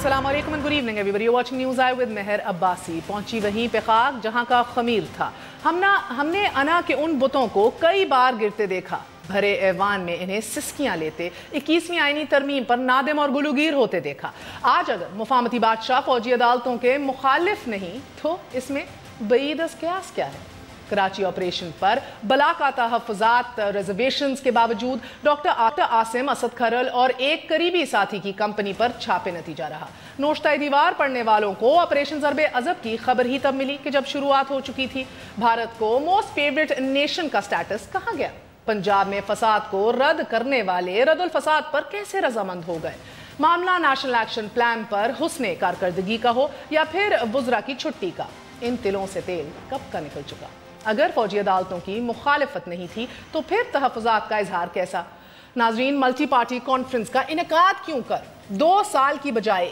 अस्सलाम वालेकुम and good evening everybody, watching news I with Mehar Abbasi. पहुंची वहीं पे खाक जहां का खमीर था। हमने अना के उन बुतों को कई बार गिरते देखा, भरे ऐवान में इन्हें सिस्कियां लेते 21वीं आईनी तरमीम पर नादिम और गुलूगीर होते देखा। आज अगर मुफाहमती बादशाह फौजी अदालतों के मुखालिफ नहीं तो इसमें बईद कयास क्या है? कराची ऑपरेशन पर बला का तहफ़्फ़ुज़ात रिजर्वेशंस के बावजूद डॉक्टर आसिम असद खरल और एक करीबी साथी की कंपनी पर छापे नतीजा रहा। नोश्ता दीवार पढ़ने वालों को ऑपरेशन ज़रबे अज़ब की खबर ही तब मिली कि जब शुरुआत हो चुकी थी। भारत को मोस्ट फेवरेट नेशन का स्टेटस कहाँ गया? पंजाब में फसाद को रद्द करने वाले रद्दुल फसाद पर कैसे रजामंद हो गए? मामला नेशनल एक्शन प्लान पर हुस्ने कारकर्दगी का हो या फिर वुज़रा की छुट्टी का, इन तिलों से तेल कब का निकल चुका। अगर फौजी अदालतों की मुखालिफत नहीं थी तो फिर तहफ़्फ़ुज़ात का इजहार कैसा? नाज़रीन, मल्टी पार्टी कॉन्फ्रेंस का इनेकाद क्यों कर 2 साल की बजाय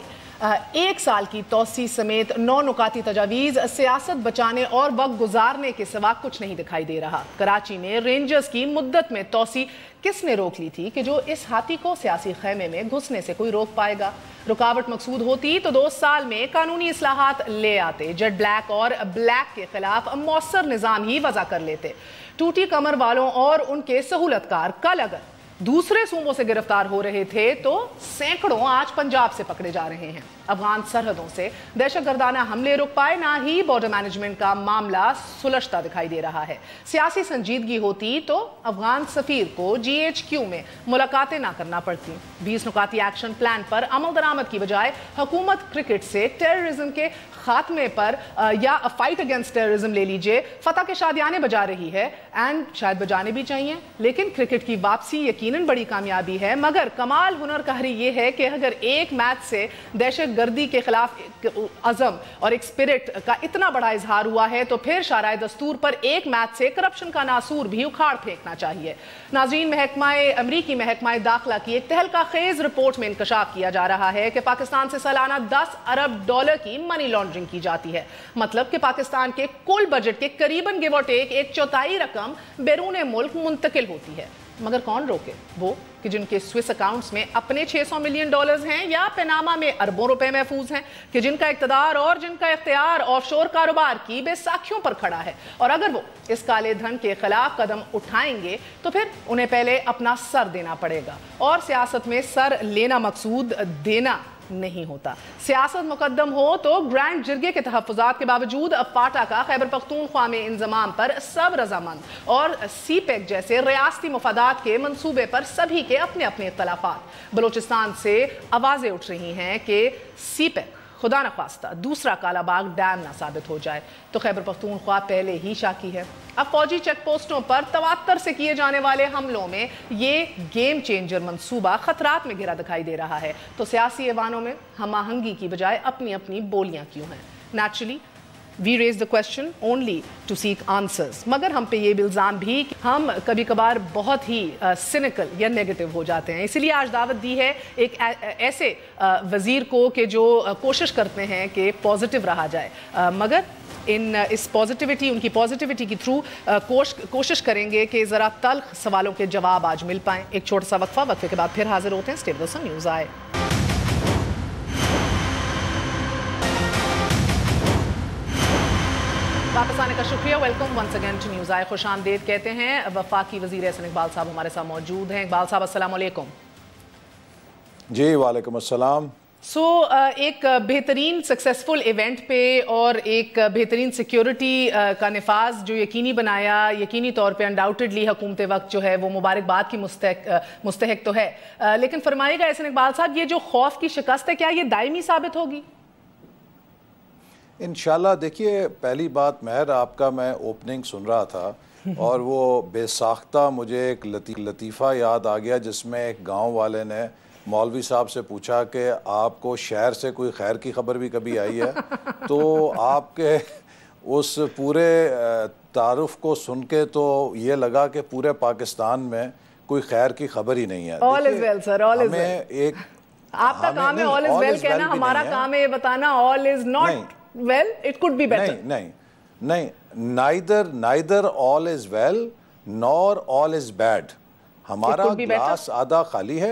1 साल की तोसी समेत 9 नुकाती तजावीज़ सियासत बचाने और वक्त गुजारने के सिवा कुछ नहीं दिखाई दे रहा। कराची में रेंजर्स की मुद्दत में तोसी किसने रोक ली थी कि जो इस हाथी को सियासी खैमे में घुसने से कोई रोक पाएगा? रुकावट मकसूद होती तो 2 साल में कानूनी इस्लाहात ले आते, जेट ब्लैक और ब्लैक के खिलाफ मौसर निज़ाम ही वज़ा कर लेते। टूटी कमर वालों और उनके सहूलतकार कल अगर दूसरे सूबों से गिरफ्तार हो रहे थे तो सैकड़ों आज पंजाब से पकड़े जा रहे हैं। अफगान सरहदों से दहशतगर्दाना हमले रुक पाए, ना ही बॉर्डर मैनेजमेंट का मामला सुलझता दिखाई दे रहा है। सियासी संजीदगी होती तो अफगान सफीर को GHQ में मुलाकातें ना करना पड़ती। 20 नुकाती एक्शन प्लान पर अमल दरामद की बजाय हुकूमत क्रिकेट से टेररिज्म के खात्मे पर या फाइट अगेंस्ट टेररिज्म ले लीजिए, फतह के शादियाने बजा रही है। एंड शायद बजाने भी चाहिए, लेकिन क्रिकेट की वापसी यकीनन बड़ी कामयाबी है। मगर कमाल हुनर कहरी ये है कि अगर एक मैच से दहशत गर्दी के खिलाफ अज़म और एक स्पिरिट का इतना बड़ा इजहार हुआ है तो फिर शाराए दस्तूर पर एक मैच से करप्शन का नासूर भी उखाड़ फेंकना चाहिए। नाज़रीन, अमरीकी महकमा दाखिला की एक तहलका खेज रिपोर्ट में इंकशाफ किया जा रहा है कि पाकिस्तान से सालाना $10 अरब की मनी लॉन्ड्रिंग की जाती है। मतलब कि पाकिस्तान के कुल बजट के करीबन गिव और टेक 1/4 रकम बैरून मुल्क मुंतकिल होती है। मगर कौन रोके? वो कि जिनके स्विस अकाउंट्स में अपने $600 मिलियन हैं या पनामा में अरबों रुपए महफूज हैं, कि जिनका इक्तदार और जिनका इख्तियार ऑफशोर कारोबार की बेसाखियों पर खड़ा है। और अगर वो इस काले धन के खिलाफ कदम उठाएंगे तो फिर उन्हें पहले अपना सर देना पड़ेगा। और सियासत में सर लेना मकसूद देना नहीं होता। सियासत मुकद्दम हो तो ग्रैंड जिरगे के तहफ़्फ़ुज़ात के बावजूद फाटा का खैबर पख्तूनख्वा में इंज़माम पर सब रजामंद और CPEC जैसे रियासती मुफादात के मंसूबे पर सभी के अपने अपने इख्तलाफात। बलोचिस्तान से आवाज़ें उठ रही हैं कि CPEC खुदा न खास्ता दूसरा कालाबाग डैम ना साबित हो जाए तो खैबर पख्तूनख्वा पहले ही शाकी है। अब फौजी चेक पोस्टों पर तवात्तर से किए जाने वाले हमलों में ये गेम चेंजर मंसूबा खतरात में घिरा दिखाई दे रहा है। तो सियासी ऐवानों में हम आहंगी की बजाय अपनी अपनी बोलियां क्यों हैं? Naturally we raise the question only to seek answers. मगर हम पे ये इल्ज़ाम भी कि हम कभी कभार बहुत ही सिनिकल या नेगेटिव हो जाते हैं। इसलिए आज दावत दी है एक ऐसे वज़ीर को कि जो कोशिश करते हैं कि पॉजिटिव रहा जाए, मगर इस पॉजिटिविटी उनकी पॉजिटिविटी के थ्रू कोशिश करेंगे कि ज़रा तल्ख सवालों के जवाब आज मिल पाएँ। एक छोटा सा वक्फे के बाद फिर हाजिर होते हैं। Stay with us on news आए। वापस आने का शुक्रिया। Welcome once again to news आए। खुश आमदेद कहते हैं वफाकी वज़ीर एहसन इकबाल साहब हमारे साथ मौजूद हैं। इकबाल साहब अस्सलाम वालेकुम। जी वालेकुम अस्सलाम। एक बेहतरीन सक्सेसफुल इवेंट पे और एक बेहतरीन सिक्योरिटी का निफाज जो यकीनी बनाया, यकीनी तौर पे अनडाउटेडली हुकूमत वक्त जो है वो मुबारकबाद की मुस्तहक तो है, लेकिन फरमाइएगा एहसन इकबाल साहब, ये जो खौफ की शिकस्त है क्या ये दायमी साबित होगी? इंशाल्लाह। देखिए, पहली बात महर, आपका मैं ओपनिंग सुन रहा था और वो बेसाख्ता मुझे एक लतीफ़ा याद आ गया जिसमें एक गांव वाले ने मौलवी साहब से पूछा कि आपको शहर से कोई खैर की खबर भी कभी आई है? तो आपके उस पूरे तारुफ को सुन के तो ये लगा कि पूरे पाकिस्तान में कोई खैर की खबर ही नहीं है। All is well sir, all is well. आपका काम है ऑल इज वेल कहना, हमारा काम है ये बताना all is not well it could be better। नहीं, neither all is well nor all is bad। हमारा ग्लास आधा खाली है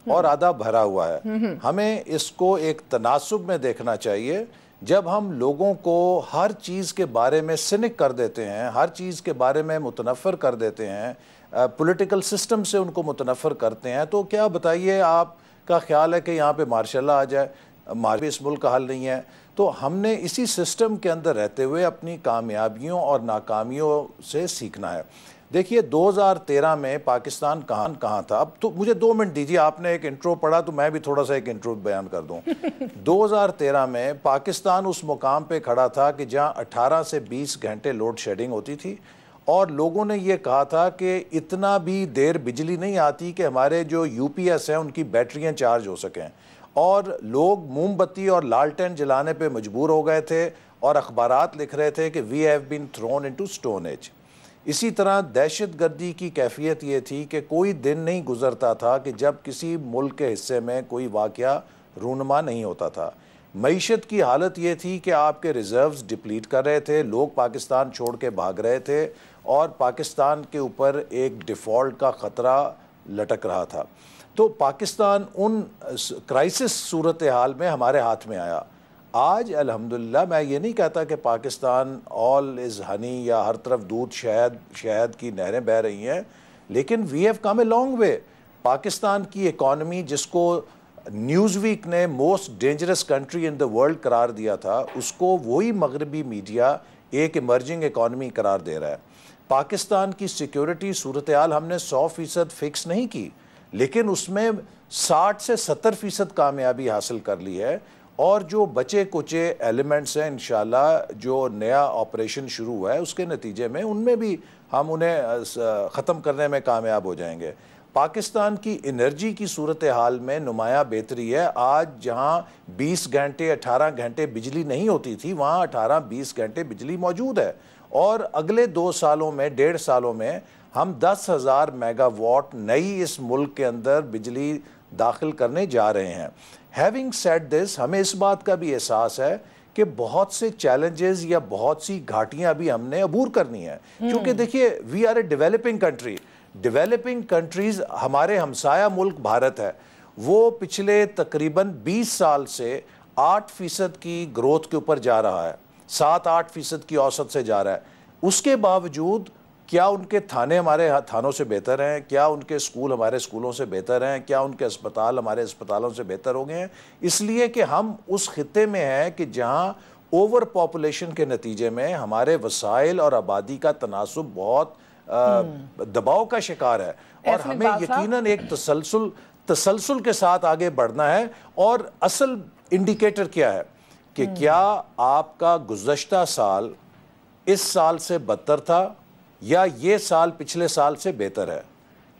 और आधा भरा हुआ है। हमें इसको एक तनासुब में देखना चाहिए। जब हम लोगों को हर चीज़ के बारे में सिनिक कर देते हैं, हर चीज़ के बारे में मुतनफ़र कर देते हैं, पॉलिटिकल सिस्टम से उनको मुतनफ़र करते हैं, तो क्या बताइए आपका ख्याल है कि यहाँ पे मार्शल लॉ आ जाए? इस मुल्क का हल नहीं है। तो हमने इसी सिस्टम के अंदर रहते हुए अपनी कामयाबियों और नाकामियों से सीखना है। देखिए 2013 में पाकिस्तान कहाँ था। अब तो मुझे 2 मिनट दीजिए, आपने एक इंट्रो पढ़ा तो मैं भी थोड़ा सा एक इंट्रो बयान कर दूं। 2013 में पाकिस्तान उस मुकाम पे खड़ा था कि जहां 18 से 20 घंटे लोड शेडिंग होती थी और लोगों ने ये कहा था कि इतना भी देर बिजली नहीं आती कि हमारे जो यूपीएस हैं उनकी बैटरियाँ चार्ज हो सकें, और लोग मोमबत्ती और लालटेन जलाने पे मजबूर हो गए थे और अखबारात लिख रहे थे कि we have been thrown into stone age. इसी तरह दहशतगर्दी की कैफियत ये थी कि कोई दिन नहीं गुजरता था कि जब किसी मुल्क के हिस्से में कोई वाक़या रूनुमा नहीं होता था। मईशत की हालत ये थी कि आपके रिजर्व्स डिप्लीट कर रहे थे, लोग पाकिस्तान छोड़ के भाग रहे थे और पाकिस्तान के ऊपर एक डिफ़ॉल्ट का ख़तरा लटक रहा था। तो पाकिस्तान उन क्राइसिस सूरत हाल में हमारे हाथ में आया। आज अल्हम्दुलिल्लाह मैं ये नहीं कहता कि पाकिस्तान ऑल इज़ हनी या हर तरफ दूध शहद की नहरें बह रही हैं, लेकिन we have come a long way. Pakistan की इकॉनमी, जिसको न्यूज़वीक ने most dangerous country in the world करार दिया था, उसको वही मगरबी मीडिया एक इमर्जिंग इकॉनमी करार दे रहा है। पाकिस्तान की सिक्योरिटी सूरत हाल हमने 100% फिक्स नहीं की, लेकिन उसमें 60 से 70% कामयाबी हासिल कर ली है। और जो बचे कुचे एलिमेंट्स हैं, इंशाल्लाह जो नया ऑपरेशन शुरू हुआ है उसके नतीजे में उनमें भी हम उन्हें ख़त्म करने में कामयाब हो जाएंगे। पाकिस्तान की एनर्जी की सूरत हाल में नुमाया बेहतरी है। आज जहां 20 घंटे 18 घंटे बिजली नहीं होती थी, वहां 18-20 घंटे बिजली मौजूद है। और अगले 2 सालों में, 1.5 सालों में हम 10,000 मेगावाट नई इस मुल्क के अंदर बिजली दाखिल करने जा रहे हैं। हैविंग सेड दिस, हमें इस बात का भी एहसास है कि बहुत से चैलेंजेस या बहुत सी घाटियां भी हमने अबूर करनी है, क्योंकि देखिए we are a developing country. Developing countries, हमारे हमसाया मुल्क भारत है, वो पिछले तकरीबन 20 साल से 8% की ग्रोथ के ऊपर जा रहा है, 7-8% की औसत से जा रहा है। उसके बावजूद क्या उनके थाने हमारे थानों से बेहतर हैं? क्या उनके स्कूल हमारे स्कूलों से बेहतर हैं? क्या उनके अस्पताल हमारे अस्पतालों से बेहतर हो गए हैं? इसलिए कि हम उस खित्ते में हैं कि जहां ओवर पॉपुलेशन के नतीजे में हमारे वसाइल और आबादी का तनासुब बहुत दबाव का शिकार है, और हमें यकीनन एक तसलसल के साथ आगे बढ़ना है। और असल इंडिकेटर क्या है कि क्या आपका गुज़श्ता साल इस साल से बदतर था या ये साल पिछले साल से बेहतर है?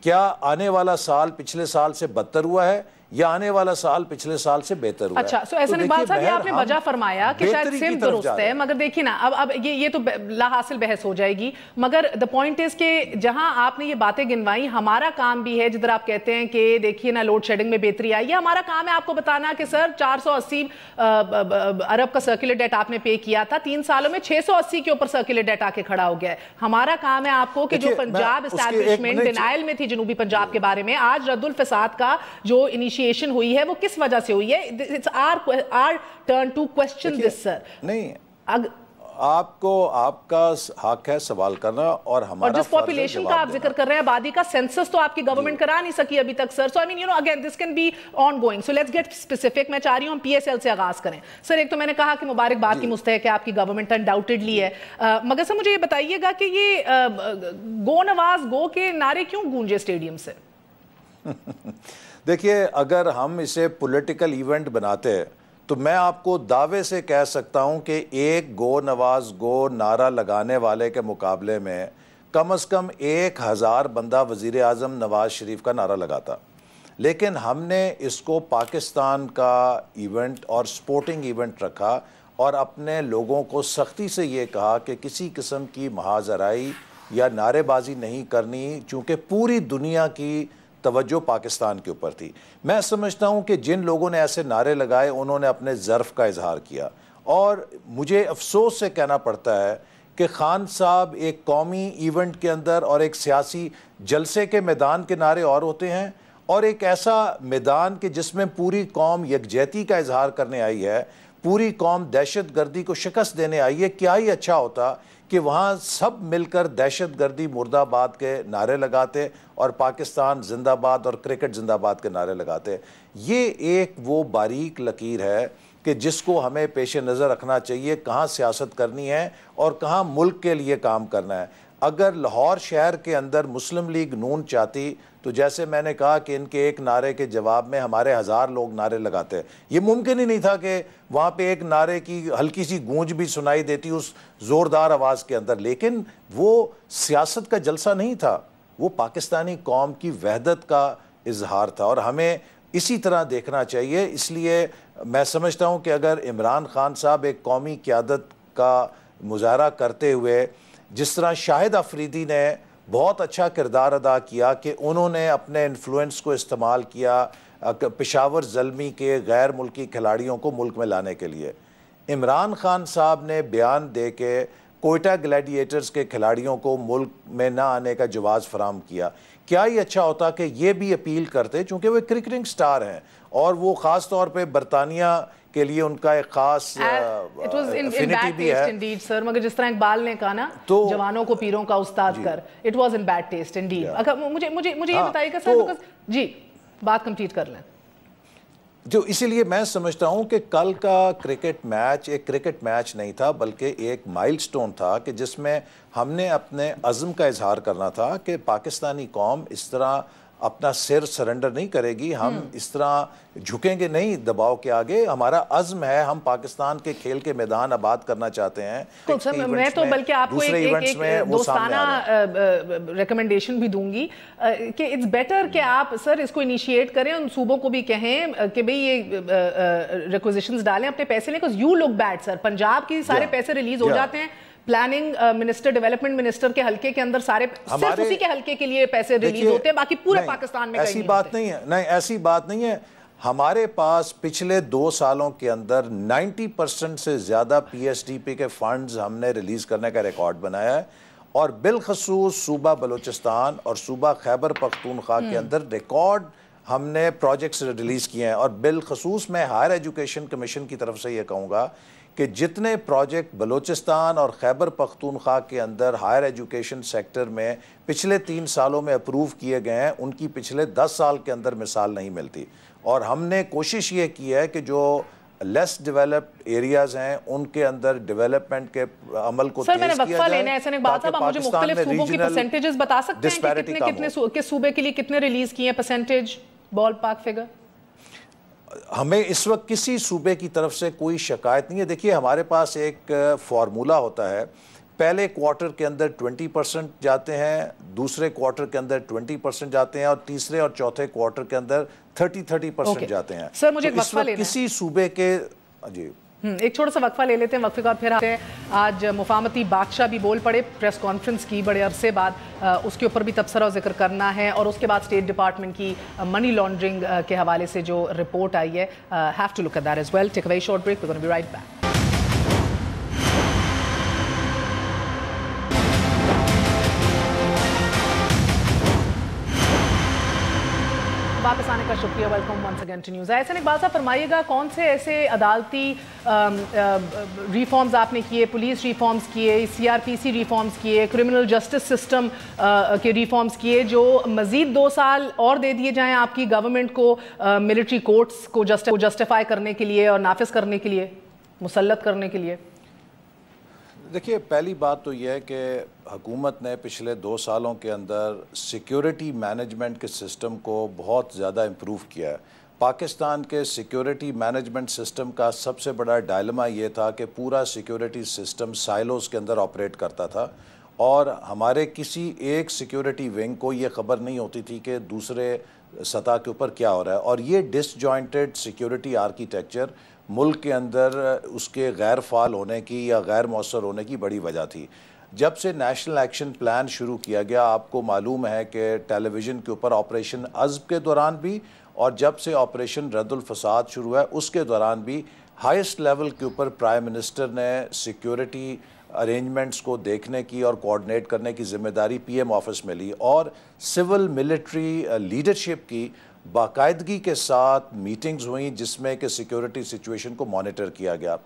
क्या आने वाला साल पिछले साल से बदतर हुआ है या आने वाला साल पिछले साल से बेहतर हुआ? अच्छा, सो ऐसा इकबाल साहब, ये आपने वजह फरमाया कि शायद सिम दुरुस्त है, मगर देखिए ना, अब ये तो लाहासिल बहस हो जाएगी, मगर द पॉइंट इज कि जहां आपने ये बातें गिनवाई, हमारा काम भी है, जिधर आप कहते हैं कि देखिए ना लोड शेडिंग में बेहतरी आई, ये हमारा काम है आपको बताना कि सर 480 अरब का सर्कुलर डेट आपने पे किया था, 3 सालों में 680 के ऊपर सर्कुलर डेट आके खड़ा हो गया है। हमारा काम है आपको कि जो पंजाब एस्टैब्लिशमेंट डिनायल में थी जनूबी पंजाब के बारे में, आज रद्दुल फसाद का जो हुई है वो किस वजह से हुई है? It's our turn to question this sir. नहीं, आपको आपका हक है सवाल करना, और हमारा, और जिस पॉपुलेशन का आप जिक्र कर रहे हैं, आबादी का सेंसस तो आपकी गवर्नमेंट करा नहीं सकी अभी तक sir. So I mean, you know, again this can be on going, so let's get specific. मैं चाह रही हूं हम पीएसएल से आगाज करें। सर, एक तो मैंने कहा कि मुबारकबाद की मुस्तहक है आपकी गवर्नमेंट, अनडाउटेडली है, मगर सर मुझे ये बताइएगा कि ये गो नवाज गो के नारे क्यों गूंजे स्टेडियम से? देखिए, अगर हम इसे पॉलिटिकल इवेंट बनाते तो मैं आपको दावे से कह सकता हूं कि एक गो नवाज गो नारा लगाने वाले के मुकाबले में कम से कम 1000 बंदा वज़ीर आज़म नवाज शरीफ का नारा लगाता। लेकिन हमने इसको पाकिस्तान का इवेंट और स्पोर्टिंग इवेंट रखा और अपने लोगों को सख्ती से ये कहा कि किसी किस्म की महाजराई या नारेबाजी नहीं करनी, चूँकि पूरी दुनिया की तवज्जो पाकिस्तान के ऊपर थी। मैं समझता हूं कि जिन लोगों ने ऐसे नारे लगाए उन्होंने अपने ज़र्फ़ का इजहार किया, और मुझे अफसोस से कहना पड़ता है कि खान साहब एक कौमी इवेंट के अंदर और एक सियासी जलसे के मैदान के नारे और होते हैं, और एक ऐसा मैदान कि जिसमें पूरी कौम यकजहती का इजहार करने आई है, पूरी कौम दहशत गर्दी को शिकस्त देने आई है, क्या ही अच्छा होता कि वहाँ सब मिलकर दहशत गर्दी मुर्दाबाद के नारे लगाते और पाकिस्तान जिंदाबाद और क्रिकेट जिंदाबाद के नारे लगाते। ये एक वो बारीक लकीर है कि जिसको हमें पेश नज़र रखना चाहिए, कहाँ सियासत करनी है और कहाँ मुल्क के लिए काम करना है। अगर लाहौर शहर के अंदर मुस्लिम लीग नून चाहती तो जैसे मैंने कहा कि इनके एक नारे के जवाब में हमारे 1000 लोग नारे लगाते हैं। ये मुमकिन ही नहीं था कि वहाँ पे एक नारे की हल्की सी गूंज भी सुनाई देती उस ज़ोरदार आवाज़ के अंदर, लेकिन वो सियासत का जलसा नहीं था, वो पाकिस्तानी कौम की वहदत का इजहार था और हमें इसी तरह देखना चाहिए। इसलिए मैं समझता हूँ कि अगर इमरान खान साहब एक कौमी क़यादत का मुजाहरा करते हुए, जिस तरह शाहिद अफरीदी ने बहुत अच्छा किरदार अदा किया कि उन्होंने अपने इन्फ्लुएंस को इस्तेमाल किया पेशावर ज़ल्मी के गैर मुल्की खिलाड़ियों को मुल्क में लाने के लिए, इमरान खान साहब ने बयान दे के कोयटा ग्लैडिएटर्स के खिलाड़ियों को मुल्क में ना आने का जवाज़ फराम किया। क्या ही अच्छा होता कि ये भी अपील करते, चूँकि वो क्रिकेटिंग स्टार हैं और वो ख़ास तौर पे बरतानिया के लिए उनका एक खास एफिनिटी भी है। इंडीड सर, मगर जिस तरह इकबाल ने कहा ना, तो जवानों को पीरों का उस्ताद कर, it was in bad taste Indeed. अगर मुझे ये बताइएगा सर, बिकॉज़ जी बात कंप्लीट कर लें। जो इसीलिए मैं समझता हूं कि कल का क्रिकेट मैच एक क्रिकेट मैच नहीं था, बल्कि एक माइलस्टोन था कि जिसमें हमने अपने अज़्म का इजहार करना था कि पाकिस्तानी कौम इस तरह अपना सिर सरेंडर नहीं करेगी, हम इस तरह झुकेंगे नहीं दबाव के आगे। हमारा अज़्म है, हम पाकिस्तान के खेल के मैदान आबाद करना चाहते हैं। तो सर मैं तो बल्कि आपको एक दोस्ताना रिकमेंडेशन भी दूंगी कि इट्स बेटर कि आप सर इसको इनिशिएट करें, उन सूबों को भी कहें कि भाई ये रिक्विजिशंस डालें, अपने पैसे लें, because you look bad sir. Punjab की सारे पैसे रिलीज हो जाते हैं, प्लानिंग मिनिस्टर, डेवलपमेंट मिनिस्टर के हल्के के अंदर सारे सिर्फ उसी के हल्के के लिए पैसे रिलीज होते हैं, बाकी पूरे पाकिस्तान में ऐसी बात नहीं है। नहीं, ऐसी बात नहीं है। हमारे पास पिछले 2 सालों के अंदर 90% से ज़्यादा PSDP के फंड्स हमने रिलीज करने का रिकॉर्ड बनाया है और बिलखसूस सूबा बलूचिस्तान और सूबा खैबर पख्तूनख्वा के अंदर रिकॉर्ड हमने प्रोजेक्ट्स रिलीज किए हैं। और बिलखसूस मैं हायर एजुकेशन कमीशन की तरफ से ये कहूँगा कि जितने प्रोजेक्ट बलूचिस्तान और खैबर पख्तूनख्वा के अंदर हायर एजुकेशन सेक्टर में पिछले 3 सालों में अप्रूव किए गए हैं, उनकी पिछले 10 साल के अंदर मिसाल नहीं मिलती। और हमने कोशिश ये की है कि जो लेस डेवलप्ड एरियाज हैं उनके अंदर डेवलपमेंट के अमल को तेज किया जाए। ऐसे एक बात है, आप मुझे मुख्तलिफ सूबों की परसेंटेजेस बता सकते हैं कि कितने किस सूबे के लिए कितने रिलीज किए हैं, परसेंटेज, बॉल पार्क फिगर? हमें इस वक्त किसी सूबे की तरफ से कोई शिकायत नहीं है। देखिए, हमारे पास एक फार्मूला होता है, पहले क्वार्टर के अंदर 20% जाते हैं, दूसरे क्वार्टर के अंदर 20% जाते हैं और तीसरे और चौथे क्वार्टर के अंदर 30% जाते हैं। सर मुझे तो इस वक्त किसी सूबे के जी एक छोटा सा वक्फा ले लेते हैं, वक्फे का फिर आते हैं। आज मुफाहमती बादशाह भी बोल पड़े, प्रेस कॉन्फ्रेंस की बड़े अरसे बाद, उसके ऊपर भी तबसरा और जिक्र करना है। और उसके बाद स्टेट डिपार्टमेंट की मनी लॉन्ड्रिंग के हवाले से जो रिपोर्ट आई है, have to look at that as well. Take a very short break, we are gonna be right back. वापस आने का शुक्रिया, welcome once again to news. ऐसे इकबाल साहब फरमाइएगा, कौन से ऐसे अदालती रिफॉर्म्स आपने किए, पुलिस रिफॉर्म्स किए, CRPC रिफॉर्म्स किए, क्रिमिनल जस्टिस सिस्टम के रिफॉर्म्स किए, जो मज़ीद 2 साल और दे दिए जाएं आपकी गवर्नमेंट को मिलिट्री कोर्ट्स को जस्टिफाई करने के लिए और नाफिज करने के लिए, मुसल्लत करने के लिए? देखिए, पहली बात तो यह है कि हुकूमत ने पिछले 2 सालों के अंदर सिक्योरिटी मैनेजमेंट के सिस्टम को बहुत ज़्यादा इम्प्रूव किया है। पाकिस्तान के सिक्योरिटी मैनेजमेंट सिस्टम का सबसे बड़ा डायलेमा ये था कि पूरा सिक्योरिटी सिस्टम साइलोस के अंदर ऑपरेट करता था और हमारे किसी एक सिक्योरिटी विंग को ये ख़बर नहीं होती थी कि दूसरे सतह के ऊपर क्या हो रहा है। और ये डिसजॉइंटेड सिक्योरिटी आर्किटेक्चर मुल्क के अंदर उसके गैर फ़ाल होने की या गैर मौसर होने की बड़ी वजह थी। जब से नेशनल एक्शन प्लान शुरू किया गया, आपको मालूम है कि टेलीविज़न के ऊपर ऑपरेशन अज़्ब के दौरान भी और जब से ऑपरेशन रद्दुल फसाद शुरू है उसके दौरान भी हाईएस्ट लेवल के ऊपर प्राइम मिनिस्टर ने सिक्योरिटी अरेंजमेंट्स को देखने की और कोऑर्डिनेट करने की ज़िम्मेदारी PM ऑफिस में ली और सिविल मिलिट्री लीडरशिप की बाकायदगी के साथ मीटिंग्स हुई जिसमें कि सिक्योरिटी सिचुएशन को मॉनिटर किया गया।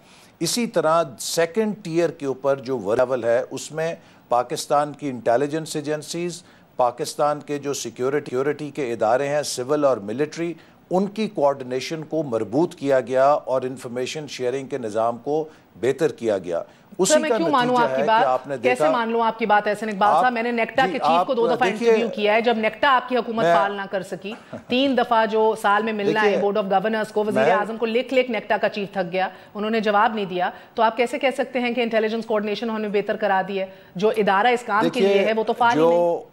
इसी तरह सेकंड टियर के ऊपर जो लेवल है उसमें पाकिस्तान की इंटेलिजेंस एजेंसीज, पाकिस्तान के जो सिक्योरिटी के इदारे हैं सिविल और मिलिट्री, उनकी कोऑर्डिनेशन को मजबूत किया गया और इंफॉर्मेशन शेयरिंग के निज़ाम को बेहतर किया गया। उसी मैं क्यों मानूं आपकी बात? कैसे मान लूं आपकी बात एहसन इकबाल साहब? मैंने नेक्टा के चीफ को 2 दफा इंटरव्यू किया है जब नेक्टा आपकी हुकूमत पाल ना कर सकी। 3 दफा जो साल में मिलना है बोर्ड ऑफ गवर्नर्स को, वजीर आजम को लिख लिख नेक्टा का चीफ थक गया, उन्होंने जवाब नहीं दिया। तो आप कैसे कह सकते हैं कि इंटेलिजेंस कोऑर्डिनेशन उन्होंने बेहतर करा दी है? जो इदारा इस काम के लिए है वो तो फाइल नहीं।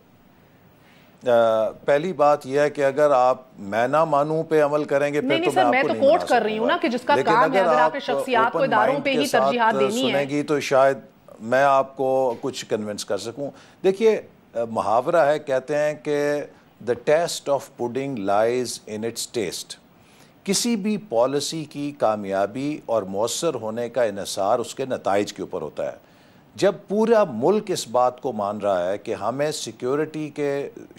पहली बात यह है कि अगर आप मैं ना मानूं पे अमल करेंगे फिर तो मैं तो कोट कर रही हूं ना कि जिसका काम है, अगर आपने शख्सियात को इदारों पे ही तरजीहात देनी है सुनेगी तो शायद मैं आपको कुछ कन्विंस कर सकूं। देखिए मुहावरा है, कहते हैं कि the taste of pudding lies in its taste. किसी भी पॉलिसी की कामयाबी और मौसर होने का इन्हिसार उसके नताइज के ऊपर होता है। जब पूरा मुल्क इस बात को मान रहा है कि हमें सिक्योरिटी के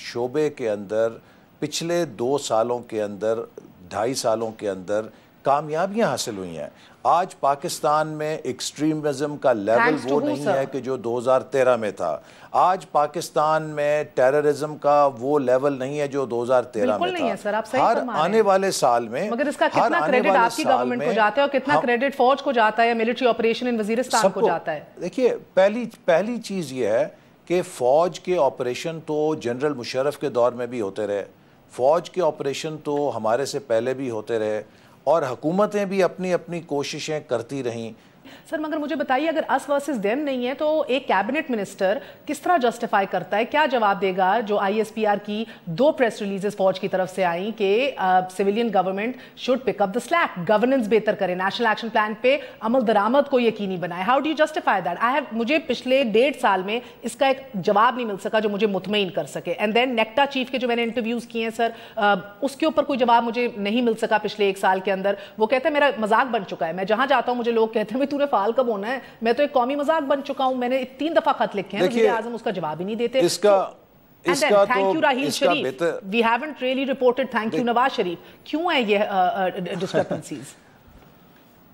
शोबे के अंदर पिछले 2 सालों के अंदर 2.5 सालों के अंदर कामयाबियां हासिल हुई हैं। आज पाकिस्तान में एक्सट्रीमिज्म का लेवल वो नहीं है कि जो 2013 में था। आज पाकिस्तान में टेररिज्म का वो लेवल नहीं है जो 2013 में था। सर, आप सही हर आने वाले साल में, मगर इसका कितना क्रेडिट आपकी गवर्नमेंट को जाता है और कितना क्रेडिट फौज को जाता है, मिलिट्री ऑपरेशन इन वजीरिस्तान को जाता है? देखिए पहली चीज ये है कि फौज के ऑपरेशन तो जनरल मुशर्रफ के दौर में भी होते रहे, फौज के ऑपरेशन तो हमारे से पहले भी होते रहे और हुकूमतें भी अपनी अपनी कोशिशें करती रहीं। सर मगर मुझे बताइए, अगर अस वर्सेस देम नहीं है तो एक कैबिनेट मिनिस्टर किस तरह जस्टिफाई करता है, क्या जवाब देगा जो ISPR की 2 प्रेस रिलीजेस फौज की तरफ से आई कि civilian government should pick up the slack, governance बेहतर करे, नेशनल एक्शन प्लान पे अमल दरामद को यकीनी बनाए? How do you justify that? मुझे पिछले 1.5 साल में इसका एक जवाब नहीं मिल सका जो मुझे मुतमईन कर सके। एंड देन नेक्टा चीफ के जो मैंने इंटरव्यूज किए हैं सर, उसके ऊपर कोई जवाब मुझे नहीं मिल सका पिछले 1 साल के अंदर। वो कहते हैं मेरा मजाक बन चुका है, मैं जहां जाता हूं मुझे लोग कहते हैं तूने फाल कब होना है, मैं तो एक कौमी मजाक बन चुका हूं। मैंने 3 दफा खत लिखे हैं, वज़ीर आज़म उसका जवाब ही नहीं देते। इसका thank you Raheel Sharif, we haven't really reported thank you Nawaz Sharif. क्यों है ये डिस्क्रिपेंसीज?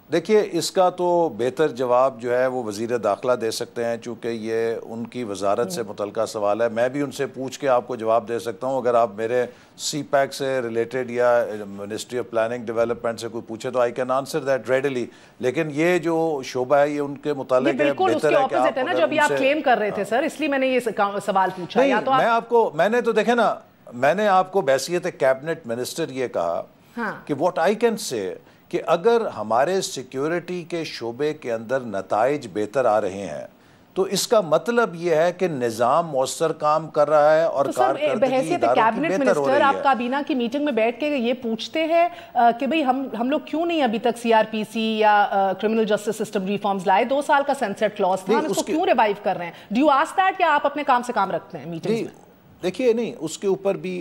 देखिए इसका तो बेहतर जवाब जो है वो वज़ीर दाखिला दे सकते हैं, चूँकि ये उनकी वजारत से मुतल्लिका सवाल है। मैं भी उनसे पूछ के आपको जवाब दे सकता हूँ। अगर आप मेरे CPAC से रिलेटेड या मिनिस्ट्री ऑफ प्लानिंग डेवलपमेंट से कोई पूछे तो I can answer that readily. लेकिन ये जो शोबा है ये उनके मुतालिक है, बेहतर है कि आप ना जो अभी आप क्लेम कर रहे थे सर, इसलिए मैंने ये सवाल पूछा। या तो मैंने तो देखे ना, मैंने आपको बहैसियत कैबिनेट मिनिस्टर ये कहा कि व्हाट आई कैन से कि अगर हमारे सिक्योरिटी के शोबे के अंदर नताइज बेहतर आ रहे हैं तो इसका मतलब यह है कि निज़ाम मौसर काम कर रहा है और कैबिनेट मिनिस्टर आप काबीना की मीटिंग में बैठ के ये पूछते हैं कि भाई हम लोग क्यों नहीं अभी तक CRPC या क्रिमिनल जस्टिस सिस्टम रिफॉर्म्स लाए? 2 साल का सनसेट क्लॉज था, हम इसको क्यों रिवाइव कर रहे हैं? डू यू आस्क दैट या आप अपने काम से काम रखते हैं मीटिंग में? देखिए नहीं, उसके ऊपर भी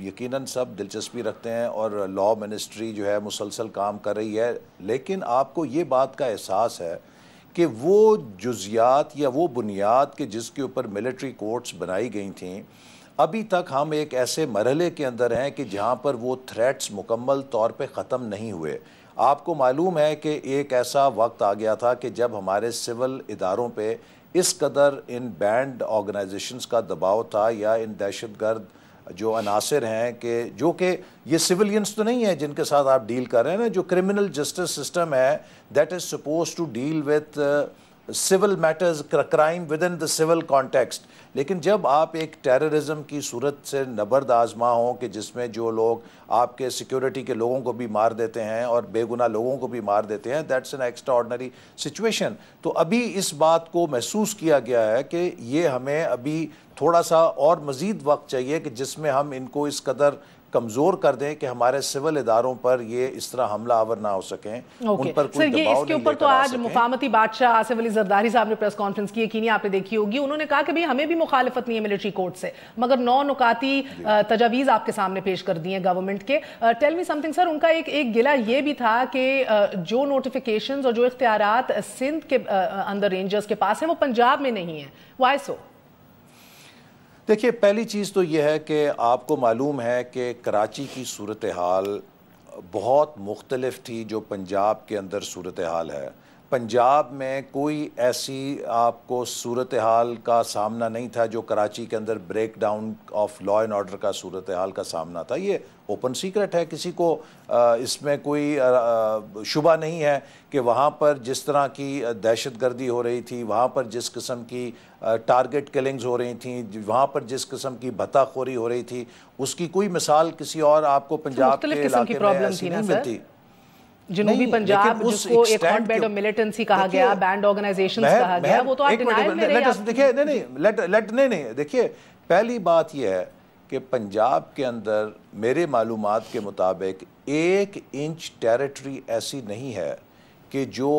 यकीनन सब दिलचस्पी रखते हैं और लॉ मिनिस्ट्री जो है मुसलसल काम कर रही है। लेकिन आपको ये बात का एहसास है कि वो जुज़ियात या वो बुनियाद के जिसके ऊपर मिलिट्री कोर्ट्स बनाई गई थी, अभी तक हम एक ऐसे मरहले के अंदर हैं कि जहाँ पर वो थ्रेट्स मुकम्मल तौर पे ख़त्म नहीं हुए। आपको मालूम है कि एक ऐसा वक्त आ गया था कि जब हमारे सिविल इदारों पे इस कदर इन बैंड ऑर्गेनाइजेशंस का दबाव था या इन दहशतगर्द जो अनासर हैं कि जो कि ये सिविलियंस तो नहीं है जिनके साथ आप डील कर रहे हैं ना, जो क्रिमिनल जस्टिस सिस्टम है that is suppose to deal with civil matters, crime within the civil context. लेकिन जब आप एक टेररिज्म की सूरत से नबर्द आजमा हो कि जिसमें जो लोग आपके सिक्योरिटी के लोगों को भी मार देते हैं और बेगुनाह लोगों को भी मार देते हैं, दैट्स एन एक्स्ट्राऑर्डिनरी सिचुएशन। तो अभी इस बात को महसूस किया गया है कि ये हमें अभी थोड़ा सा और मज़ीद वक्त चाहिए कि जिसमें हम इनको इस कदर कमज़ोर कर दें कि हमारे सिविल इदारों पर ये इस तरह हमला आवर ना हो सकें, उन पर कोई दबाव इसके ऊपर तो आज मुफामती बादशाह आसिफ अली जरदारी साहब ने प्रेस कॉन्फ्रेंस की, यकीनी आपने देखी होगी। उन्होंने कहा कि भाई हमें भी मुखालिफत नहीं है मिलिट्री कोर्ट से, मगर 9 नुकाती तजावीज़ आपके सामने पेश कर दी हैं गवर्नमेंट के। टेल मी समथिंग सर, उनका एक गिला ये भी था कि जो नोटिफिकेशंस और जो इख्तियारात सिंध के अंदर रेंजर्स के पास हैं वो पंजाब में नहीं है। Why so? देखिए, पहली चीज़ तो यह है कि आपको मालूम है कि कराची की सूरत हाल बहुत मुख्तलिफ थी जो पंजाब के अंदर सूरत हाल है। पंजाब में कोई ऐसी आपको सूरत हाल का सामना नहीं था जो कराची के अंदर break down of law and order का सूरत हाल का सामना था। ये ओपन सीक्रेट है, किसी को इसमें कोई शुबा नहीं है कि वहाँ पर जिस तरह की दहशत गर्दी हो रही थी, वहाँ पर जिस किस्म की टारगेट किलिंग्स हो रही थी, वहाँ पर जिस किस्म की भत्ताखोरी हो रही थी, उसकी कोई मिसाल किसी और आपको पंजाब के इलाके में ऐसी नहीं मिलती। जनूबी पंजाब जिसको एक हॉटबेड ऑफ मिलिटेंसी कहा गया, बैंड ऑर्गेनाइजेशंस कहा गया, वो तो आप डिनायल में रहे। देखिए नहीं, देखिए पहली बात यह है कि पंजाब के अंदर मेरे मालूमात के मुताबिक 1 इंच टेरिटरी ऐसी नहीं है कि जो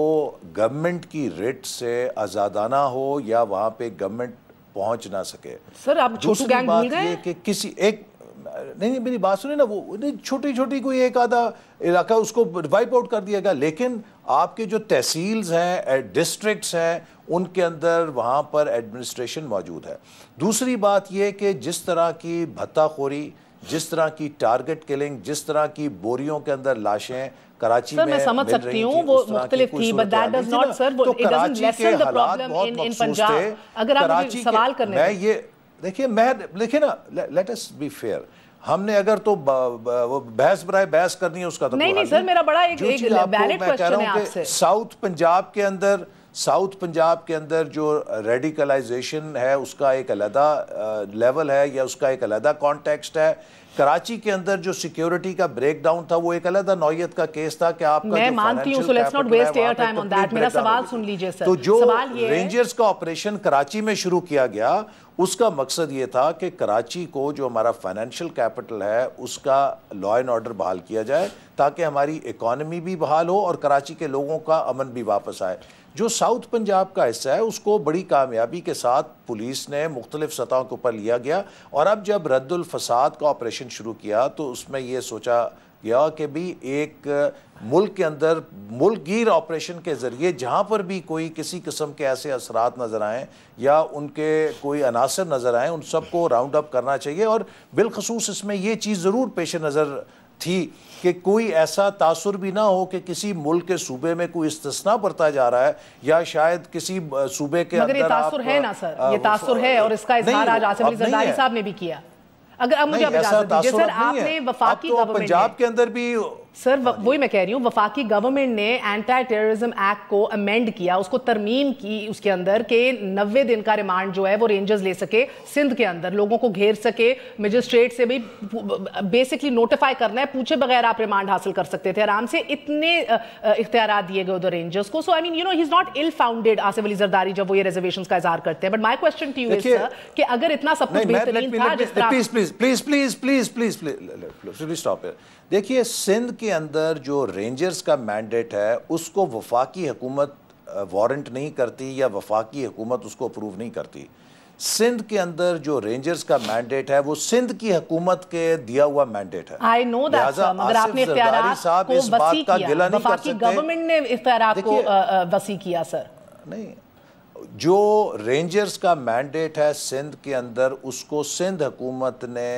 गवर्नमेंट की रिट से आज़ादाना हो या वहाँ पे गवर्नमेंट पहुँच ना सके। सर आप छोटू गैंग भूल गए कि किसी एक नहीं, मेरी बात सुने ना, वो छोटी छोटी कोई एक आधा इलाका उसको वाइप आउट कर दिया गया, लेकिन आपके जो तहसील्स हैं, डिस्ट्रिक्ट्स हैं, उनके अंदर वहाँ पर एडमिनिस्ट्रेशन मौजूद है। दूसरी बात यह कि जिस तरह की भत्ताखोरी, जिस तरह की टारगेट किलिंग, जिस तरह की बोरियों के अंदर लाशें कराची में मैं समझ सकती हूँ वो मुख्तलिफ थी, but that does not sir, it doesn't lesson the problem in Punjab. अगर आप मुझे सवाल करने मैं ये देखिए ना, लेट अस बी फेयर। हमने अगर तो वो बहस बराए बहस करनी है उसका तो नहीं सर, मेरा बड़ा एक वैलिड क्वेश्चन है आपसे। साउथ पंजाब के अंदर जो रेडिकलाइजेशन है उसका एक अलग लेवल है या उसका एक अलग कॉन्टेक्स्ट है। कराची के अंदर जो सिक्योरिटी का ब्रेकडाउन था वो एक अलग नौयत का केस था कि आपका मैं मानती हूं, so let's not waste air time on that. मेरा सवाल सुन लीजिए सर। तो जो रेंजर्स का ऑपरेशन कराची में शुरू किया गया उसका मकसद ये था कि कराची को जो हमारा फाइनेंशियल कैपिटल है उसका लॉ एंड ऑर्डर बहाल किया जाए ताकि हमारी इकॉनमी भी बहाल हो और कराची के लोगों का अमन भी वापस आए। जो साउथ पंजाब का हिस्सा है उसको बड़ी कामयाबी के साथ पुलिस ने मुख्तलिफ सतहों के ऊपर लिया गया, और अब जब रद्दुल फसाद का ऑपरेशन शुरू किया तो उसमें यह सोचा गया कि भी एक मुल्क के अंदर मुल्कगीर ऑपरेशन के ज़रिए जहाँ पर भी कोई किसी किस्म के ऐसे असरात नज़र आएँ या उनके कोई अनासर नज़र आएँ उन सबको राउंड अप करना चाहिए। और बिलखसूस इसमें यह चीज़ ज़रूर पेश नज़र थी कि कोई ऐसा तासुर भी ना हो कि किसी मुल्क के सूबे में कोई इस्तिस्ना बरता जा रहा है या शायद किसी सूबे के अंदर। ये तासुर है ना सर, ये तासुर है और इसका इजहार आज आसिफ अली जरदारी साहब ने भी किया। अगर अब मुझे इजाजत दीजिए सर, आपने वफाकी गवर्नमेंट पंजाब के अंदर भी सर वही मैं कह रही हूँ, वफाकी गवर्नमेंट ने एंटी टेररिज्म एक्ट को अमेंड किया, उसको तरमीम की उसके अंदर के 90 दिन का रिमांड जो है वो रेंजर्स ले सके, सिंध के अंदर लोगों को घेर सके, मजिस्ट्रेट से भी बेसिकली नोटिफाई करना है, पूछे बगैर आप रिमांड हासिल कर सकते थे आराम से। इतने इख्तियारात दिए गए उधर रेंजर्स को। So I mean he is not ill founded Asif Ali Zardari जब वो ये रिजर्वेशंस का इजहार करते हैं। But my question to you is sir कि अगर इतना सब कुछ बेहतरीन था जिस तरह प्लीज स्टॉप इट। देखिए, सिंध के अंदर जो रेंजर्स का मैंडेट है उसको वफाकी हुकूमत वारंट नहीं करती या वफाकी हुकूमत उसको अप्रूव नहीं करती। सिंध के अंदर जो रेंजर्स का मैंडेट है वो सिंध की हुकूमत के दिया हुआ मैंडेट है। आई नो दैट सर, मगर आपने इख्तियारात को वसी किया, वफाकी गवर्नमेंट ने इख्तियारात को वसी किया सर। नहीं, जो रेंजर्स का मैंडेट है सिंध के अंदर उसको सिंध हुकूमत ने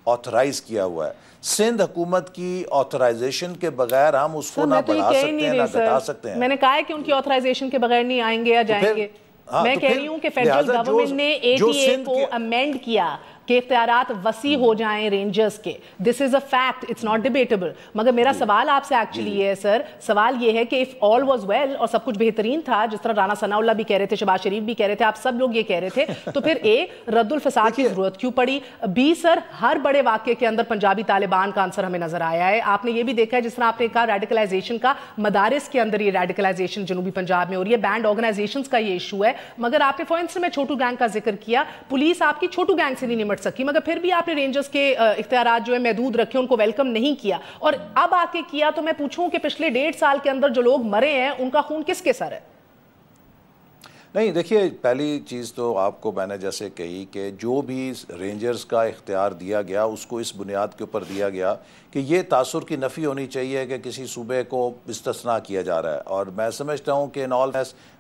ऑथराइज किया हुआ है। सिंध हुकूमत की ऑथराइजेशन के बगैर हम उसको ना बढ़ा सकते हैं ना घटा सकते हैं। मैंने कहा है कि उनकी ऑथराइजेशन के बगैर नहीं आएंगे या जाएंगे। मैं कह रही हूँ कि फेडरल गवर्नमेंट ने एटीए को अमेंड किया कि इख्तियारात वसी हो जाएं रेंजर्स के। This is a fact, it's not debatable. मगर मेरा सवाल आपसे एक्चुअली ये है सर, सवाल ये है कि इफ ऑल वाज वेल और सब कुछ बेहतरीन था, जिस तरह राना सनाउल्लाह भी कह रहे थे, शहबाज शरीफ भी कह रहे थे, आप सब लोग ये कह रहे थे, तो फिर ए रद्दुल फसाद की जरूरत क्यों पड़ी? बी सर, हर बड़े वाक़े के अंदर पंजाबी तालिबान का आंसर हमें नजर आया है। आपने ये भी देखा है जिस तरह आपने कहा रेडिकलाइजेशन का, मदारिस के अंदर ये रेडिकलाइजेशन जनूबी पंजाब में हो रही है, बैंड ऑर्गेनाइजेशंस का ये इशू है। मगर आपने फॉर इंस्टेंस में छोटू गैंग का जिक्र किया, पुलिस आपकी छोटू गैंग से नहीं निपट सकी, मगर फिर भी आपने रेंजर्स के इख्तियारात जो है महदूद रखे, उनको वेलकम नहीं किया, और अब आके किया। तो मैं पूछूं कि पिछले 1.5 साल के अंदर जो लोग मरे हैं उनका खून किसके सर है? नहीं, देखिए, पहली चीज़ तो आपको मैंने जैसे कही कि जो भी रेंजर्स का इख्तियार दिया गया उसको इस बुनियाद के ऊपर दिया गया कि ये तासुर की नफ़ी होनी चाहिए कि किसी सूबे को इस्तिस्ना किया जा रहा है। और मैं समझता हूँ कि इन ऑल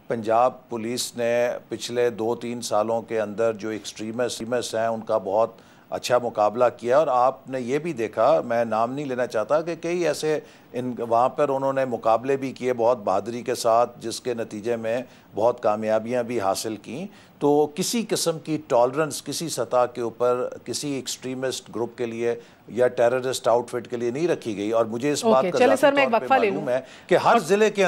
पंजाब पुलिस ने पिछले 2-3 सालों के अंदर जो एक्सट्रीमिस्ट हैं उनका बहुत अच्छा मुकाबला किया। और आपने ये भी देखा, मैं नाम नहीं लेना चाहता, कि कई ऐसे वहाँ पर उन्होंने मुकाबले भी किए बहुत बहादुरी के साथ, जिसके नतीजे में बहुत कामयाबियाँ भी हासिल की। तो किसी किस्म की टॉलरेंस किसी सतह के ऊपर किसी एक्सट्रीमिस्ट ग्रुप के लिए या टेररिस्ट आउटफिट के लिए नहीं रखी गई। और मुझे इस बात का मालूम है कि हर ज़िले के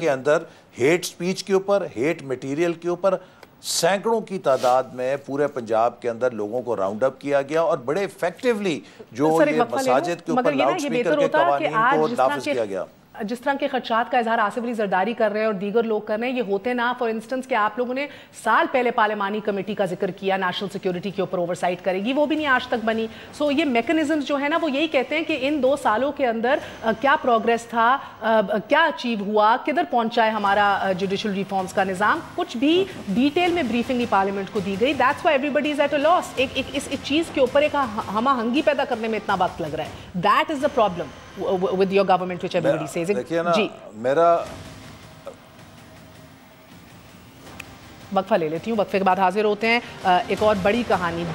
अंदर हेट स्पीच के ऊपर, हेट मटीरियल के ऊपर सैकड़ों की तादाद में पूरे पंजाब के अंदर लोगों को राउंड अप किया गया और बड़े इफेक्टिवली जो ये मसाजिद के ऊपर लाउड स्पीकर के कवानीन को नाफिज किया गया। जिस तरह के खदशात का इजहार आसिफ अली जरदारी कर रहे हैं और दीगर लोग कर रहे हैं, ये होते ना। फॉर इंस्टेंस कि आप लोगों ने साल पहले पार्लिमानी कमेटी का जिक्र किया, नेशनल सिक्योरिटी के ऊपर ओवरसाइट करेगी, वो भी नहीं आज तक बनी। सो ये मैकेनिज्म जो है ना, वो यही कहते हैं कि इन 2 सालों के अंदर क्या प्रोग्रेस था, क्या अचीव हुआ, किधर पहुंचा है हमारा जुडिशल रिफॉर्म्स का निज़ाम, कुछ भी डिटेल में ब्रीफिंग नहीं पार्लियामेंट को दी गई। That's why everybody is at a loss. इस चीज़ के ऊपर एक हमहंगी पैदा करने में इतना वक्त लग रहा है। That is the problem with your government, which everybody says. देखिए ना, मेरा वक्फा ले लेती हूँ, वक्फे के बाद हाजिर होते हैं। एक और बड़ी कहानी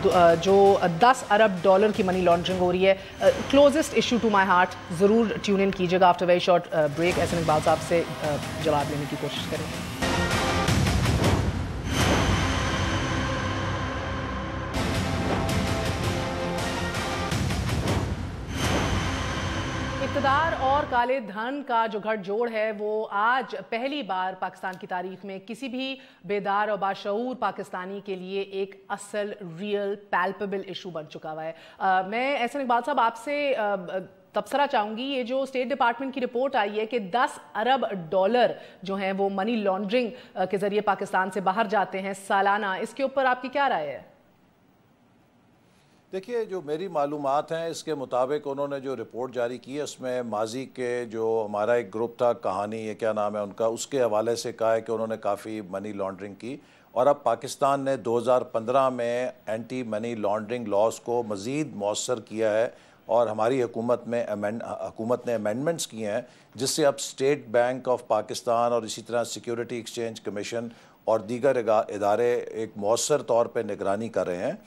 जो $10 अरब की मनी लॉन्ड्रिंग हो रही है, closest issue to my heart. ज़रूर ट्यून इन कीजिएगा। After very short break Ehsan Iqbal साहब से जवाब लेने की कोशिश करेंगे। इक़्तिदार और काले धन का जो गठजोड़ है, वो आज पहली बार पाकिस्तान की तारीख में किसी भी बेदार और बाशऊर पाकिस्तानी के लिए एक असल, रियल, पैल्पेबल इशू बन चुका हुआ है। मैं एहसन इकबाल साहब आपसे तबसरा चाहूंगी, ये जो स्टेट डिपार्टमेंट की रिपोर्ट आई है कि $10 अरब जो हैं वो मनी लॉन्ड्रिंग के जरिए पाकिस्तान से बाहर जाते हैं सालाना, इसके ऊपर आपकी क्या राय है? देखिए, जो मेरी मालूमात हैं इसके मुताबिक उन्होंने जो रिपोर्ट जारी की है उसमें माजी के जो हमारा एक ग्रुप था, कहानी ये क्या नाम है उनका, उसके हवाले से कहा है कि उन्होंने काफ़ी मनी लॉन्ड्रिंग की। और अब पाकिस्तान ने 2015 में एंटी मनी लॉन्ड्रिंग लॉज को मज़ीद मौसर किया है और हमारी हुकूमत ने अमेंडमेंट्स किए हैं, जिससे अब स्टेट बैंक ऑफ पाकिस्तान और इसी तरह सिक्योरिटी एक्सचेंज कमीशन और दीगर इदारे एक मौसर तौर पर निगरानी कर रहे हैं।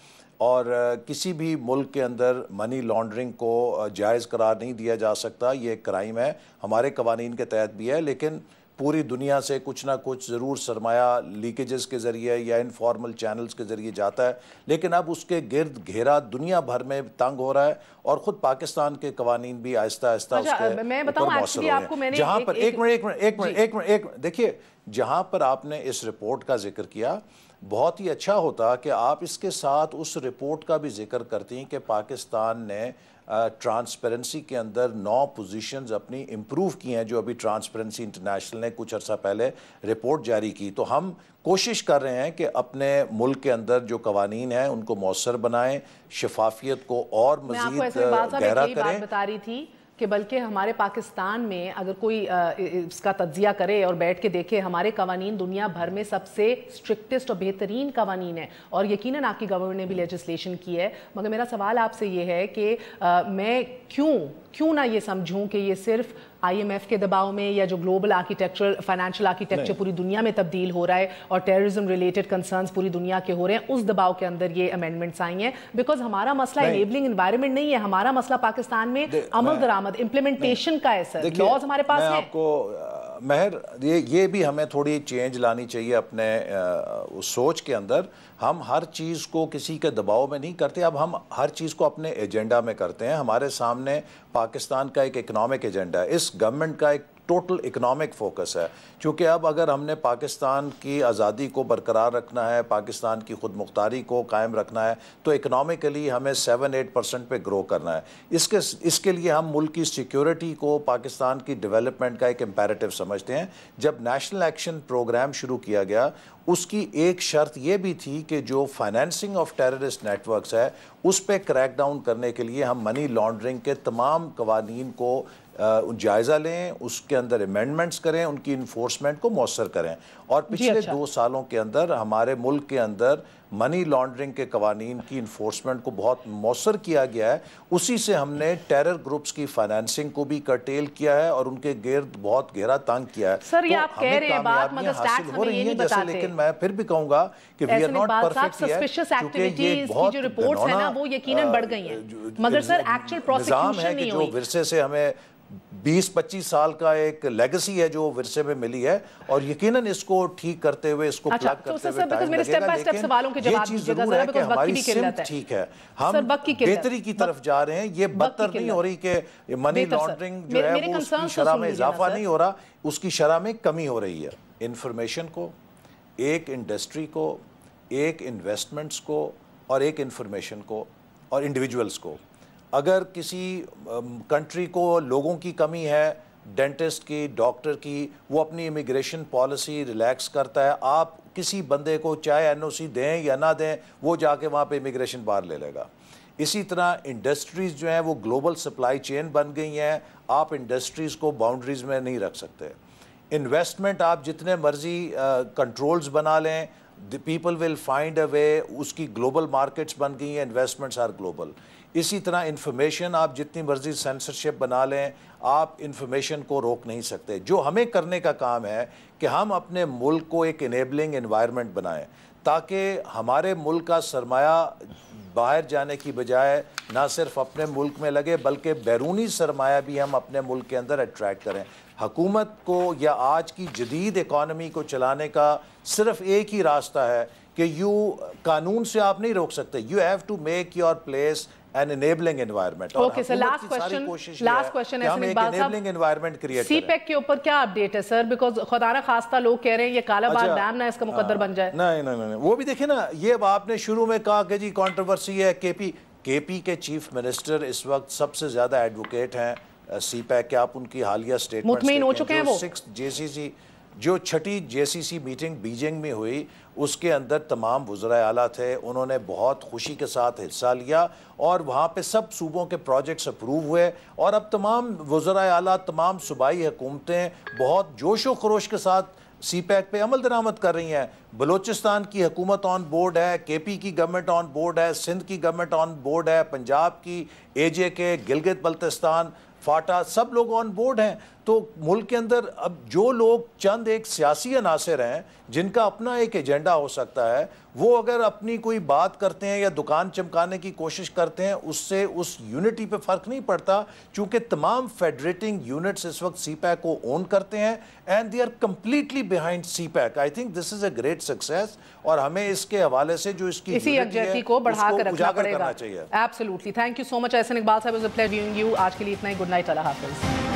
और किसी भी मुल्क के अंदर मनी लॉन्ड्रिंग को जायज़ करार नहीं दिया जा सकता, ये एक क्राइम है, हमारे कवानीन के तहत भी है। लेकिन पूरी दुनिया से कुछ ना कुछ ज़रूर सरमाया लीकेजेस के ज़रिए या इनफॉर्मल चैनल्स के ज़रिए जाता है, लेकिन अब उसके गिर्द घेरा दुनिया भर में तंग हो रहा है और ख़ुद पाकिस्तान के कवानीन भी आहिस्ता आहिस्ता उसके मैं बताऊं एक्चुअली आपको, मैंने जहाँ पर एक मिनट देखिए, जहाँ पर आपने इस रिपोर्ट का जिक्र किया, बहुत ही अच्छा होता कि आप इसके साथ उस रिपोर्ट का भी जिक्र करती हैं कि पाकिस्तान ने ट्रांसपेरेंसी के अंदर 9 पोजीशंस अपनी इम्प्रूव की हैं, जो अभी ट्रांसपेरेंसी इंटरनेशनल ने कुछ अर्सा पहले रिपोर्ट जारी की। तो हम कोशिश कर रहे हैं कि अपने मुल्क के अंदर जो कवानीन हैं उनको मौसर बनाएं, शफाफियत को और मज़ीद गहरा करें। बता रही थी कि बल्कि हमारे पाकिस्तान में अगर कोई इसका तज्जिया करे और बैठ के देखे, हमारे कवानीन दुनिया भर में सबसे स्ट्रिक्टेस्ट और बेहतरीन कवानीन है और यकीनन आपकी गवर्नमेंट ने भी लेजिस्लेशन की है। मगर मेरा सवाल आपसे ये है कि मैं क्यों ना ये समझूं कि ये सिर्फ IMF के दबाव में या जो ग्लोबल आर्किटेक्चर, फाइनेंशियल आर्किटेक्चर पूरी दुनिया में तब्दील हो रहा है और टेररिज्म रिलेटेड कंसर्न्स पूरी दुनिया के हो रहे हैं, उस दबाव के अंदर ये अमेंडमेंट्स आई हैं। बिकॉज हमारा मसला इनेबलिंग एनवायरनमेंट नहीं है, हमारा मसला पाकिस्तान में अमल दरामद, इम्प्लीमेंटेशन का है सर। लॉज हमारे पास हैं। आपको महर, ये भी हमें थोड़ी चेंज लानी चाहिए अपने उस सोच के अंदर। हम हर चीज़ को किसी के दबाव में नहीं करते, अब हम हर चीज़ को अपने एजेंडा में करते हैं। हमारे सामने पाकिस्तान का एक इकनॉमिक एजेंडा है, इस गवर्नमेंट का एक टोटल इकनॉमिक फोकस है, क्योंकि अब अगर हमने पाकिस्तान की आज़ादी को बरकरार रखना है, पाकिस्तान की खुद मुख्तारी को कायम रखना है, तो इकनॉमिकली हमें 7-8% पे ग्रो करना है। इसके लिए हम मुल्क की सिक्योरिटी को पाकिस्तान की डेवलपमेंट का एक इम्पेरेटिव समझते हैं। जब नेशनल एक्शन प्रोग्राम शुरू किया गया, उसकी एक शर्त यह भी थी कि जो फाइनेंसिंग ऑफ टेररिस्ट नेटवर्क्स है उस पर क्रैक डाउन करने के लिए हम मनी लॉन्ड्रिंग के तमाम कवानीन को जायज़ा लें, उसके अंदर अमेंडमेंट्स करें, उनकी इन्फोर्समेंट को मौसर करें। और पिछले 2 सालों के अंदर हमारे मुल्क के अंदर मनी लॉन्ड्रिंग के कवानीन की इन्फोर्समेंट को बहुत मौसर किया गया है। उसी से हमने टेरर ग्रुप्स की फाइनेंसिंग को भी कर्टेल किया है और उनके गिर्द बहुत गहरा तंग किया है। सर, ये आप कह रहे हैं बात, मगर स्टैट्स हमें ये नहीं बताते। लेकिन मैं फिर भी कहूँगा कि we are not perfect yet, क्योंकि ये बहुत जो रिपोर्ट्स हैं ना वो यकीनन बढ़ गई हैं, मगर सर एक्चुअल प्रोसिक्यूशन नहीं हुई। जो विरसे से हमें 20-25 साल का एक लेगेसी है जो विरसे में मिली है, और यकीनन इसको ठीक करते हुए, इसको प्लग करते हुए टाइम लगेगा। लेकिन ये चीज जरूर है कि हमारी सिमत ठीक है, हम बेहतरी की तरफ जा रहे हैं। ये बदतर नहीं हो रही कि मनी लॉन्ड्रिंग जो है वो उसकी शरह में इजाफा नहीं हो रहा, उसकी शरह में कमी हो रही है। इंफॉर्मेशन को, एक इंडस्ट्री को, एक इन्वेस्टमेंट्स को, और एक इंफॉर्मेशन को, और इंडिविजुअल्स को, अगर किसी कंट्री को लोगों की कमी है, डेंटिस्ट की, डॉक्टर की, वो अपनी इमिग्रेशन पॉलिसी रिलैक्स करता है। आप किसी बंदे को चाहे एनओसी दें या ना दें, वो जाके वहाँ पे इमिग्रेशन बाहर ले लेगा। इसी तरह इंडस्ट्रीज़ जो हैं वो ग्लोबल सप्लाई चेन बन गई हैं, आप इंडस्ट्रीज़ को बाउंड्रीज़ में नहीं रख सकते। इन्वेस्टमेंट आप जितने मर्जी कंट्रोल्स बना लें, the people will find a way, उसकी ग्लोबल मार्केट्स बन गई हैं, इन्वेस्टमेंट्स आर ग्लोबल। इसी तरह इंफॉर्मेशन आप जितनी मर्जी सेंसरशिप बना लें, आप इंफॉर्मेशन को रोक नहीं सकते। जो हमें करने का काम है कि हम अपने मुल्क को एक इनेबलिंग एनवायरनमेंट बनाएं, ताकि हमारे मुल्क का सरमाया बाहर जाने की बजाय ना सिर्फ अपने मुल्क में लगे, बल्कि बैरूनी सरमाया भी हम अपने मुल्क के अंदर अट्रैक्ट करें। हुकूमत को या आज की जदीद इकॉनमी को चलाने का सिर्फ एक ही रास्ता है कि कानून से आप नहीं रोक सकते। You have to make your place an enabling environment। Okay, so last question हम एक enabling environment create करें। CPEC के ऊपर क्या अपडेट है सर? बिकॉज खुदा ना खास्ता लोग कह रहे हैं ये कालाबाग डैम ना इसका मुकद्दर बन जाए। नहीं, वो भी देखिए ना, ये आपने शुरू में कहा कि जी कंट्रोवर्सी है। केपी के चीफ मिनिस्टर इस वक्त सबसे ज्यादा एडवोकेट हैं CPEC के। आप उनकी हालिया स्टेटमेंट मुतमईन हो चुके हैं वो। 6th JCC जो 6ठी JCC मीटिंग बीजिंग में हुई, उसके अंदर तमाम वज़राए आला थे, उन्होंने बहुत खुशी के साथ हिस्सा लिया और वहाँ पे सब सूबों के प्रोजेक्ट्स अप्रूव हुए। और अब तमाम वज़राए आला, तमाम सूबाई हुकूमतें बहुत जोश व खरोश के साथ CPEC पे अमल दरामद कर रही हैं। बलूचिस्तान की हुकूमत ऑन बोर्ड है, KP की गवर्नमेंट ऑन बोर्ड है, सिंध की गवर्नमेंट ऑन बोर्ड है, पंजाब की AJK, गिलगित बल्तिस्तान, फाटा, सब लोग ऑन बोर्ड हैं। तो मुल्क के अंदर अब जो लोग चंद एक सियासी अनासर हैं जिनका अपना एक एजेंडा हो सकता है, वो अगर अपनी कोई बात करते हैं या दुकान चमकाने की कोशिश करते हैं, उससे उस यूनिटी पे फ़र्क नहीं पड़ता, चूँकि तमाम फेडरेटिंग यूनिट्स इस वक्त CPEC को ओन करते हैं and they are completely behind CPEC। I think this is a great success और हमें इसके हवाले से जो इसकी यकजहती को बढ़ाकर रखना पड़ेगा। चाहिए। Absolutely, thank you so much Ahsan Iqbal साहब, it was a pleasure viewing you. आज के लिए इतना ही, गुड नाइट, अल्लाह हाफिज़।